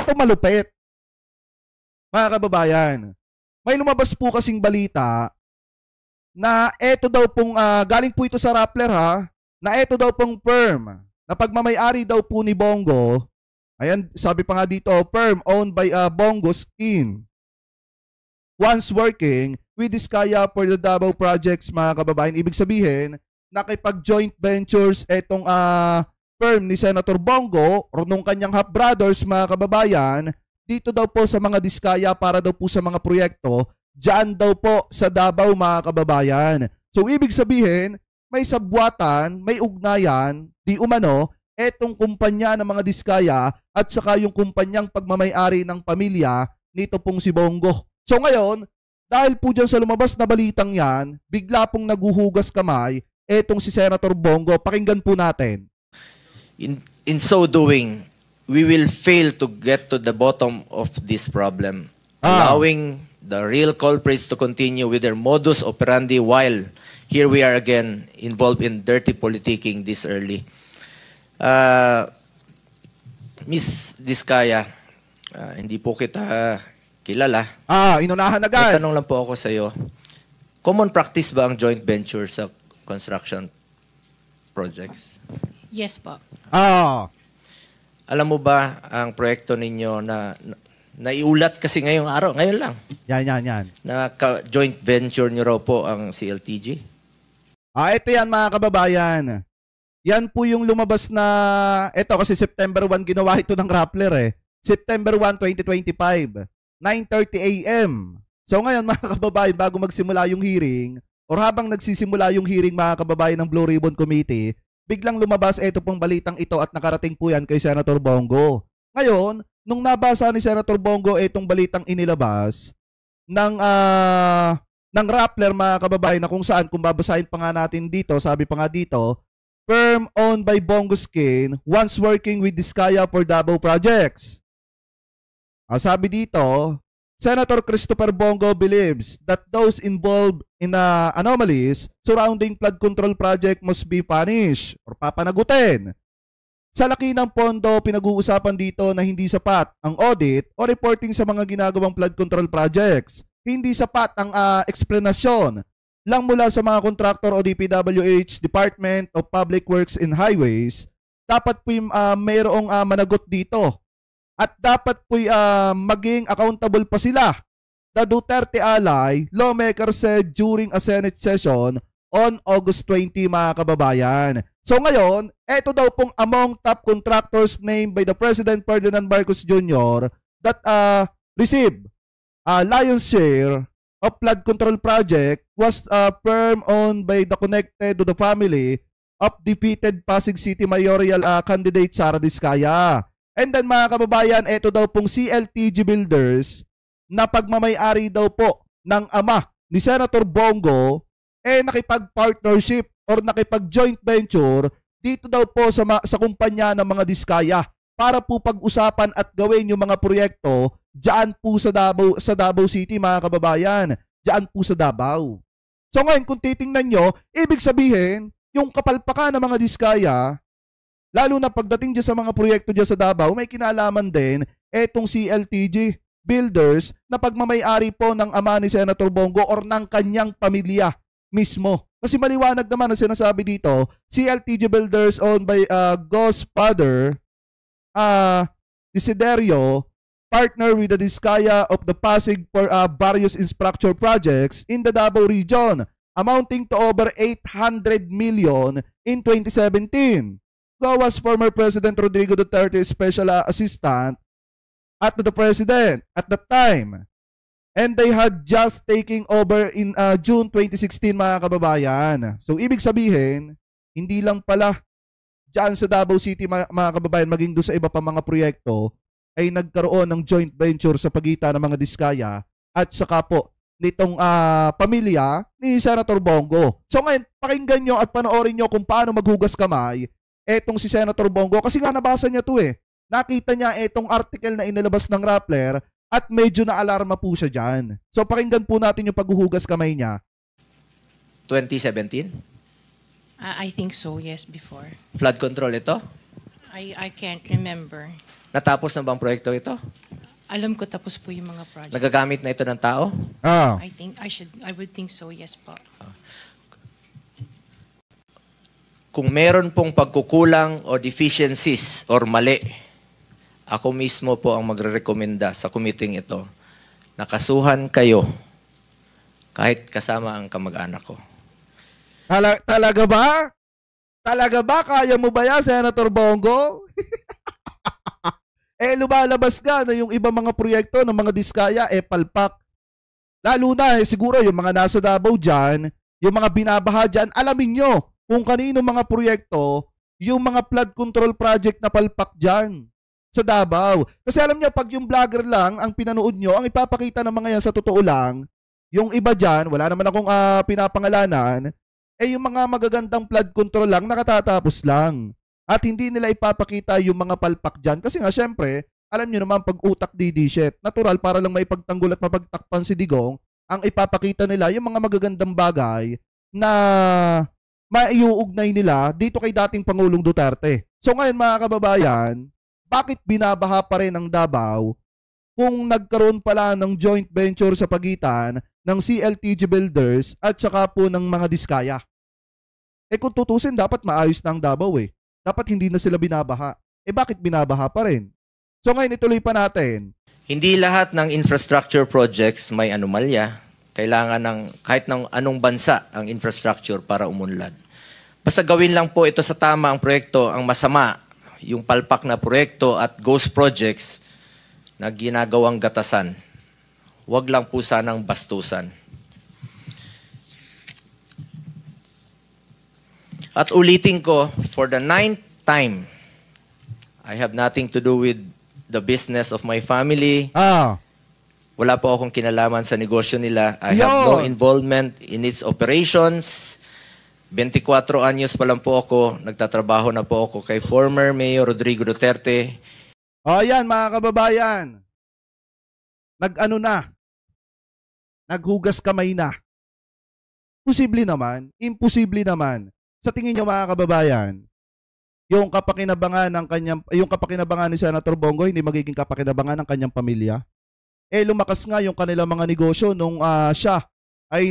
Eto malupit. Mga kababayan, may lumabas po kasing balita na eto daw pong, galing po ito sa Rappler ha, na eto daw pong firm na pagmamayari daw po ni Bongo, ayan, sabi pa nga dito, firm owned by Bongo Skin. Once working with Diskaya for the Davao projects, mga kababayan, ibig sabihin, nakipag-joint ventures etong firm ni Senator Bongo or nung kanyang half brothers, mga kababayan, dito daw po sa mga Diskaya para daw po sa mga proyekto, dyan daw po sa Davao, mga kababayan. So ibig sabihin, may sabwatan, may ugnayan, di umano, etong kumpanya ng mga Diskaya at saka yung kumpanyang pagmamayari ng pamilya nito pong si Bongo. So ngayon, dahil po dyan sa lumabas na balitang yan, bigla pong naguhugas kamay etong si Senator Bongo. Pakinggan po natin. In so doing, we will fail to get to the bottom of this problem, allowing the real culprits to continue with their modus operandi while here we are again involved in dirty politicking this early. Miss Diskaya, hindi po kita kilala. Inunahan agad. May tanong lang po ako sa iyo. Common practice ba ang joint venture sa construction projects? Yes po. Alam mo ba ang proyekto ninyo na naiulat kasi ngayong araw, ngayon lang? Yan. Na joint venture nyo raw po ang CLTG? Ito yan, mga kababayan. Yan po yung lumabas na, ito kasi September 1 ginawa ito ng Rappler eh. September 1, 2025. 9:30 a.m. So ngayon, mga kababayan, bago magsimula yung hearing, or habang nagsisimula yung hearing, mga kababayan ng Blue Ribbon Committee, biglang lumabas ito pong balitang ito at nakarating po yan kay Senator Bongo. Ngayon, nung nabasa ni Senator Bongo itong balitang inilabas ng Rappler, mga kababayan, na kung saan, kung babasahin pa nga natin dito, sabi pa nga dito, firm owned by Bongo Skin, once working with Diskaya for Davao projects. Sabi dito, Senator Christopher Bongo believes that those involved in anomalies surrounding flood control project must be punished or papanagutin. Sa laki ng pondo, pinag-uusapan dito na hindi sapat ang audit o reporting sa mga ginagawang flood control projects. Hindi sapat ang eksplanasyon lang mula sa mga kontraktor o DPWH, Department of Public Works and Highways. Dapat po mayroong managot dito. At dapat po'y maging accountable pa sila. The Duterte ally lawmaker said during a Senate session on August 20, mga kababayan. So ngayon, eto daw pong among top contractors named by the President Ferdinand Marcos Jr. that received lion's share of flood control project was firm owned by the connected to the family of defeated Pasig City mayoral candidate Sara Diskaya. And then, mga kababayan, ito daw pong CLTG Builders na pagmamayari daw po ng ama ni Senator Bongo nakipag-partnership or nakipag-joint venture dito daw po sa kumpanya ng mga Diskaya para po pag-usapan at gawin yung mga proyekto dyan po sa Davao City, mga kababayan. Dyan po sa Davao. So ngayon, kung titingnan nyo, ibig sabihin, yung kapalpakan ng mga Diskaya, lalo na pagdating dyan sa mga proyekto dyan sa Davao, may kinalaman din etong CLTG Builders na pagmamayari po ng ama ni Senator Bongo or ng kanyang pamilya mismo. Kasi maliwanag naman ang sinasabi dito, CLTG Builders owned by Go's father, Desiderio, partner with the Diskaya of the Pasig for various infrastructure projects in the Davao region, amounting to over 800 million in 2017. Goa's former President Rodrigo Duterte special assistant at the President at that time. And they had just taken over in June 2016, mga kababayan. So ibig sabihin, hindi lang pala dyan sa Davao City, mga kababayan, maging doon sa iba pa mga proyekto, ay nagkaroon ng joint venture sa pagitan ng mga Diskaya at saka po nitong pamilya ni Senator Bongo. So ngayon, pakinggan nyo at panoorin nyo kung paano maghugas kamay etong si Senator Bongo, kasi nga nabasa niya to eh. Nakita niya etong article na inilabas ng Rappler at medyo na-alarma po siya dyan. So pakinggan po natin yung paghuhugas kamay niya. 2017? I think so, yes, before. Flood control ito? I can't remember. Natapos na bang proyekto ito? Alam ko tapos po yung mga project. Nagagamit na ito ng tao? Ah. I would think so, yes po. Kung meron pong pagkukulang o deficiencies or mali, ako mismo po ang magre-rekomenda sa committee ito. Nakasuhan kayo kahit kasama ang kamag-anak ko. Talaga ba? Talaga ba? Kaya mo ba yan, Senator Bongo? Lumalabas ka na yung ibang mga proyekto ng mga diskaya, palpak. Lalo na, siguro yung mga nasa Davao dyan, yung mga binabaha dyan, alamin nyo kung kanino mga proyekto, yung mga flood control project na palpak dyan sa Davao. Kasi alam nyo, pag yung vlogger lang ang pinanood nyo, ang ipapakita ng mga yan sa totoo lang, yung iba dyan, wala naman akong pinapangalanan, yung mga magagandang flood control lang, nakatatapos lang. At hindi nila ipapakita yung mga palpak dyan. Kasi nga, syempre, alam nyo naman, pag utak didishit, natural, para lang maipagtanggol at mapagtakpan si Digong, ang ipapakita nila yung mga magagandang bagay na maiuugnay nila dito kay dating Pangulong Duterte. So ngayon, mga kababayan, bakit binabaha pa rin ang Davao kung nagkaroon pala ng joint venture sa pagitan ng CLTG Builders at saka po ng mga diskaya? Kung tutusin, dapat maayos na ang Davao Dapat hindi na sila binabaha. Bakit binabaha pa rin? So ngayon, ituloy pa natin. Hindi lahat ng infrastructure projects may anomalya. Kailangan ng kahit ng anong bansa ang infrastructure para umunlad. Basta gawin lang po ito sa tama ang proyekto. Ang masama, yung palpak na proyekto at ghost projects na ginagawang gatasan. Huwag lang po sanang bastusan. At ulitin ko, for the 9th time, I have nothing to do with the business of my family. Wala po akong kinalaman sa negosyo nila. I have no involvement in its operations. 24 anyos pa lang po ako. Nagtatrabaho na po ako kay former Mayor Rodrigo Duterte. Ayan, mga kababayan. Naghugas kamay na. Posible naman. Imposible naman. Sa tingin niyo, mga kababayan, yung kapakinabangan ni Senator Bongo hindi magiging kapakinabangan ng kanyang pamilya? Lumakas nga yung kanilang mga negosyo nung siya ay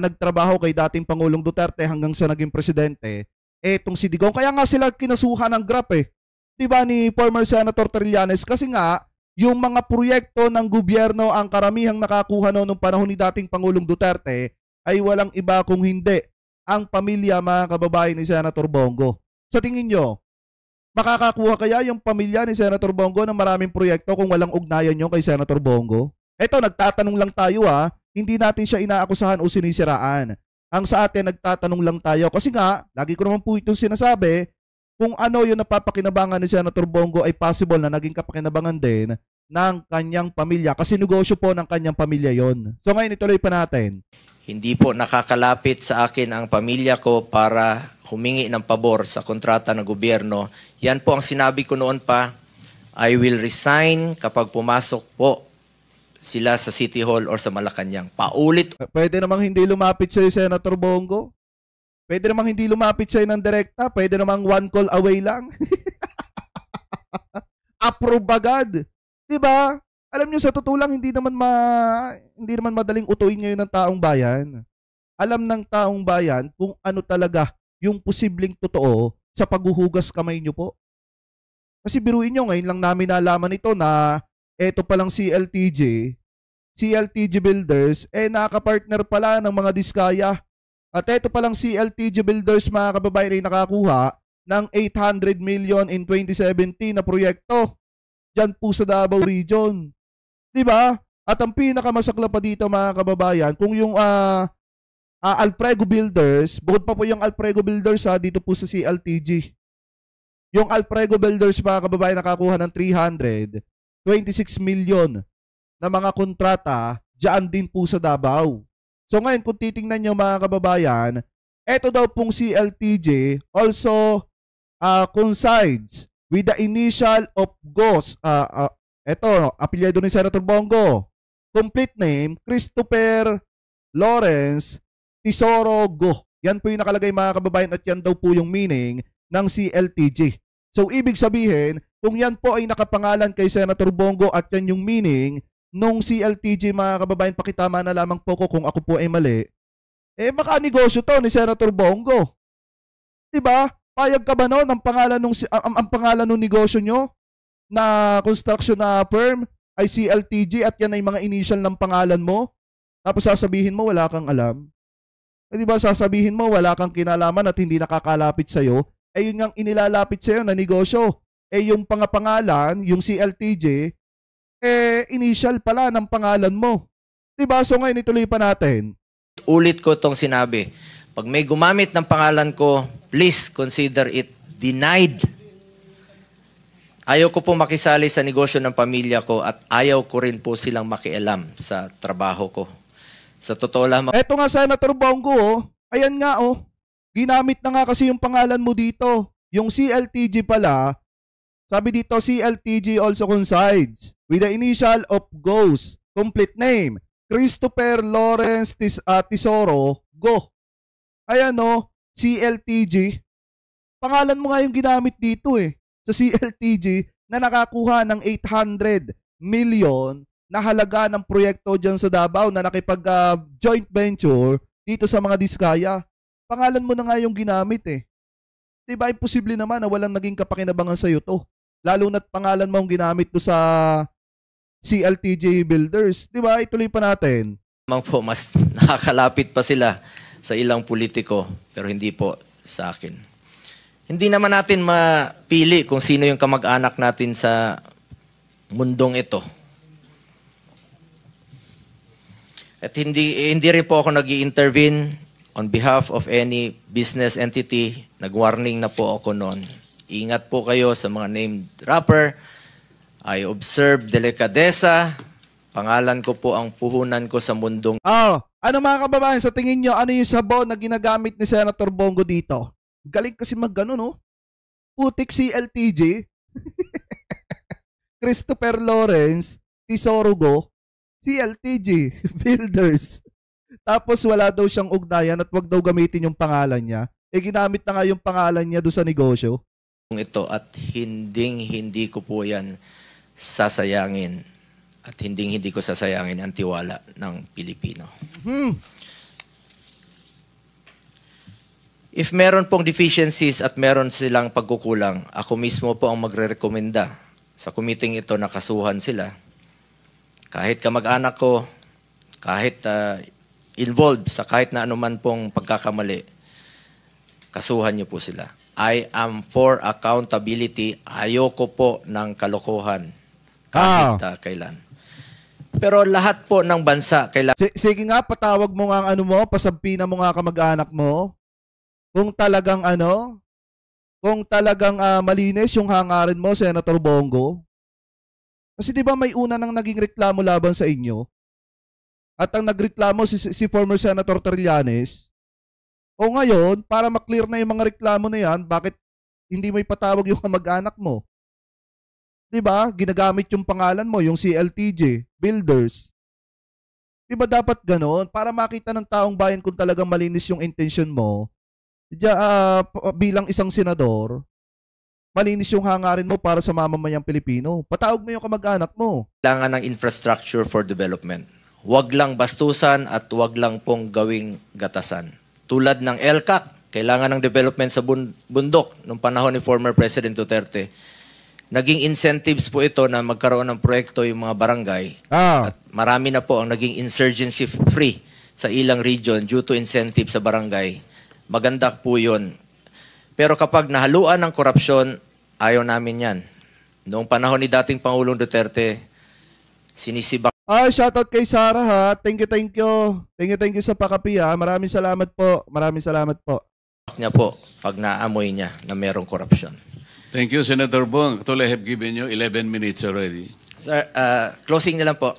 nagtrabaho kay dating Pangulong Duterte hanggang sa naging presidente. Itong si Digong, kaya nga sila kinasuhan ng GRAP diba, ni former Senator Trillanes, kasi nga yung mga proyekto ng gobyerno ang karamihang nakakuha nung panahon ni dating Pangulong Duterte ay walang iba kung hindi ang pamilya, mga kababayan, ni Senator Bongo. Sa tingin nyo, makakakuha kaya yung pamilya ni Senator Bongo ng maraming proyekto kung walang ugnayan nyo kay Senator Bongo? Nagtatanong lang tayo hindi natin siya inaakusahan o sinisiraan. Ang sa atin, nagtatanong lang tayo. Kasi nga, lagi ko naman po itong sinasabi, kung ano yung napapakinabangan ni Senator Bongo ay possible na naging kapakinabangan din ng kanyang pamilya. Kasi negosyo po ng kanyang pamilya yon. So ngayon, ituloy pa natin. Hindi po nakakalapit sa akin ang pamilya ko para humingi ng pabor sa kontrata ng gobyerno. Yan po ang sinabi ko noon pa, I will resign kapag pumasok po sila sa City Hall or sa Malacanang. Paulit. Pwede namang hindi lumapit sa'yo, Senator Bongo. Pwede namang hindi lumapit sa'yo ng direkta. Pwede namang one call away lang. Approve agad. Diba? Alam nyo, sa totoo lang, hindi naman madaling utuin ngayon ng taong bayan. Alam ng taong bayan kung ano talaga yung posibleng totoo sa paghuhugas kamay nyo po. Kasi biruin nyo, ngayon lang namin nalaman ito na eto palang CLTG Builders, nakapartner pala ng mga diskaya. At eto palang CLTG Builders, mga kababayan, ay nakakuha ng 800 million in 2017 na proyekto dyan po sa Davao Region. Diba? At ang pinakamasakla pa dito, mga kababayan, kung yung Alprego Builders, bukod pa po yung Alprego Builders dito po sa CLTG. Yung Alprego Builders, mga kababayan, nakakuha ng 326 million na mga kontrata dyan din po sa Davao. So ngayon, kung titingnan nyo, mga kababayan, eto daw pong CLTG also coincides with the initial of GOS. Eto, apelyido ni Senator Bongo. Complete name, Christopher Lawrence Tesoro Go. Yan po yung nakalagay, mga kababayan, at yan daw po yung meaning ng CLTG. So, ibig sabihin, Kung yan po ay nakapangalan kay Senator Bongo at yan yung meaning nung CLTG, mga kababayan, pakitama na lamang po ko kung ako po ay mali, baka negosyo to ni Senator Bongo. Diba? Payag ka ba noon ang pangalan ang pangalan ng negosyo nyo na construction na firm ay CLTG at yan ay mga initial ng pangalan mo? Tapos sasabihin mo wala kang alam? Diba sasabihin mo wala kang kinalaman at hindi nakakalapit sa'yo? Yun nga inilalapit sa'yo na negosyo. Yung pangapangalan, yung CLTG, initial pala ng pangalan mo. Diba? So ngayon ituloy pa natin. Ulit ko itong sinabi. Pag may gumamit ng pangalan ko, please consider it denied. Ayaw ko po makisali sa negosyo ng pamilya ko at ayaw ko rin po silang makialam sa trabaho ko. Sa totoo lamang. Eto nga, Senator Bongo, oh. Ayan nga, oh. Ginamit na nga kasi yung pangalan mo dito. Yung CLTG pala, sabi dito, CLTG also coincides with the initial of GO's complete name, Christopher Lawrence Tesoro Go. Ayan, oh, CLTG. Pangalan mo nga yung ginamit dito sa CLTG na nakakuha ng 800 million na halaga ng proyekto dyan sa Davao na nakipag-joint venture dito sa mga Diskaya. Pangalan mo na nga yung ginamit Diba, imposible naman na walang naging kapakinabangan sa'yo to. Lalo na't pangalan mo ang ginamit to sa CLTG Builders. Diba, ituloy pa natin. Po, mas nakakalapit pa sila sa ilang politiko, pero hindi po sa akin. Hindi naman natin mapili kung sino yung kamag-anak natin sa mundong ito. At hindi rin po ako nag-i-intervene on behalf of any business entity. Nag-warning na po ako noon. Ingat po kayo sa mga named dropper. I observe delikadesa. Pangalan ko po ang puhunan ko sa mundong. Ano mga kababayan, sa tingin nyo, ano yung sabon na ginagamit ni Senator Bongo dito? Galing kasi mag-ano, no? Putik CLTG. Christopher Lawrence Tesoro Go. CLTG Builders. Tapos wala daw siyang ugnayan at wag daw gamitin yung pangalan niya. Ginamit na nga yung pangalan niya doon sa negosyo. Ito at hindi ko po yan sasayangin. At hindi ko sasayangin ang tiwala ng Pilipino. If meron pong deficiencies at meron silang pagkukulang, ako mismo po ang magre-rekomenda sa committee ito na kasuhan sila. Kahit kamag-anak ko, kahit involved sa kahit na anuman pong pagkakamali, kasuhan niyo po sila. I am for accountability. Ayoko po ng kalokohan kahit kailan. Pero lahat po ng bansa kailangan. Sige nga, patawag mo nga ang pasampina mo nga kamag-anak mo. Kung talagang malinis yung hangarin mo, Senator Bongo. Kasi di ba may una nang naging reklamo laban sa inyo? At ang nagreklamo si former Senator Trillanes. O ngayon, para maklear na yung mga reklamo na yan, bakit hindi mo ipatawag yung kamag-anak mo? Diba? Ginagamit yung pangalan mo, yung CLTG, Builders. Diba dapat ganon? Para makita ng taong bayan kung talagang malinis yung intention mo, bilang isang senador, malinis yung hangarin mo para sa mamamayang Pilipino. Patawag mo yung kamag-anak mo. Kailangan ng infrastructure for development. Huwag lang bastusan at huwag lang pong gawing gatasan. Tulad ng LCAC, kailangan ng development sa bundok noong panahon ni former President Duterte. Naging incentives po ito na magkaroon ng proyekto yung mga barangay. At marami na po ang naging insurgency free sa ilang region due to incentive sa barangay. Maganda po yun. Pero kapag nahaluan ng korupsyon, ayaw namin yan. Noong panahon ni dating Pangulong Duterte, sinisibak. Shoutout kay Sarah ha. Thank you. Thank you sa pakapi ha. Maraming salamat po. Niya po pag naamoy niya na merong korupsyon. Thank you, Senator Bong. Actually, I have given you 11 minutes already. Sir, closing na lang po.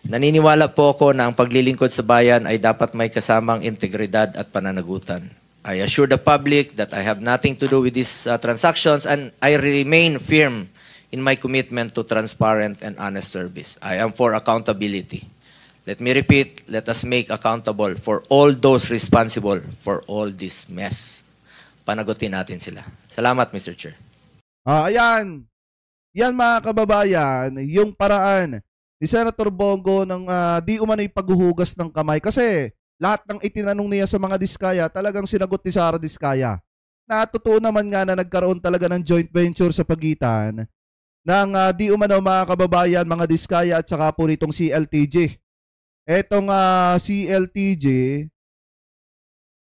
Naniniwala po ako na ang paglilingkod sa bayan ay dapat may kasamang integridad at pananagutan. I assure the public that I have nothing to do with these transactions and I remain firm in my commitment to transparent and honest service. I am for accountability. Let me repeat, let us make accountable for all those responsible for all this mess. Panagutin natin sila. Salamat, Mr. Chair. Ayan. Yan mga kababayan, yung paraan ni Senator Bongo ng di umano'y paghuhugas ng kamay. Kasi lahat ng itinanong niya sa mga Diskaya, talagang sinagot ni Sara Diskaya. Na totoo naman nga na nagkaroon talaga ng joint venture sa pagitan ng di umano mga kababayan, mga Diskaya at saka po nitong CLTG. Etong CLTG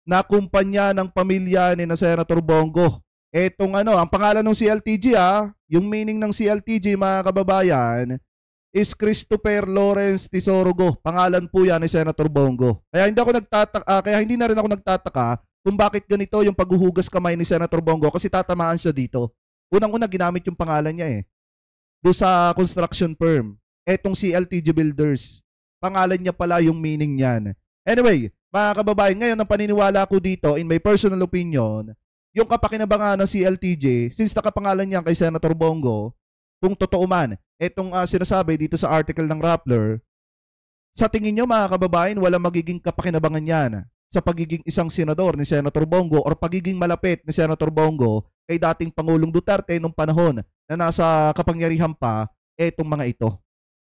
na kumpanya ng pamilya ni na Senator Bongo. Etong ang pangalan ng CLTG yung meaning ng CLTG mga kababayan is Christopher Lawrence Tisorogo. Pangalan po yan ni Senator Bongo. Kaya hindi na rin ako nagtataka kung bakit ganito yung paghuhugas kamay ni Senator Bongo kasi tatamaan siya dito. Unang-una ginamit yung pangalan niya doon sa construction firm. Etong CLTG Builders. Pangalan niya pala yung meaning niyan. Anyway, mga kababayan, ngayon ang paniniwala ko dito in my personal opinion, yung kapakinabangan ng CLTG, since nakapangalan niya kay Senator Bongo, kung totoo man, etong sinasabi dito sa article ng Rappler, sa tingin nyo mga kababayan, walang magiging kapakinabangan yan sa pagiging isang senador ni Senator Bongo or pagiging malapit ni Senator Bongo kay dating Pangulong Duterte nung panahon na nasa kapangyarihan pa etong mga ito.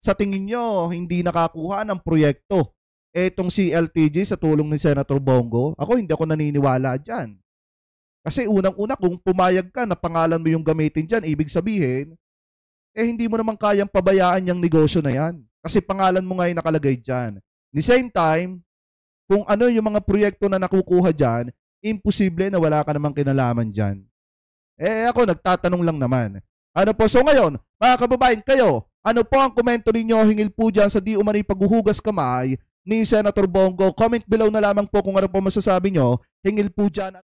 Sa tingin nyo, hindi nakakuha ng proyekto etong CLTG sa tulong ni Senator Bongo? Ako hindi ako naniniwala dyan. Kasi unang-una, kung pumayag ka na pangalan mo yung gamitin dyan, ibig sabihin, hindi mo naman kayang pabayaan yung negosyo na yan. Kasi pangalan mo nga yung nakalagay dyan. At the same time, kung ano yung mga proyekto na nakukuha dyan, imposible na wala ka namang kinalaman dyan. Ako nagtatanong lang naman. So ngayon, mga kababayan, kayo, ano po ang komento ninyo hingil po dyan sa di umano'y paghuhugas kamay ni Senator Bongo? Comment below na lamang po kung ano po masasabi nyo hingil po dyan.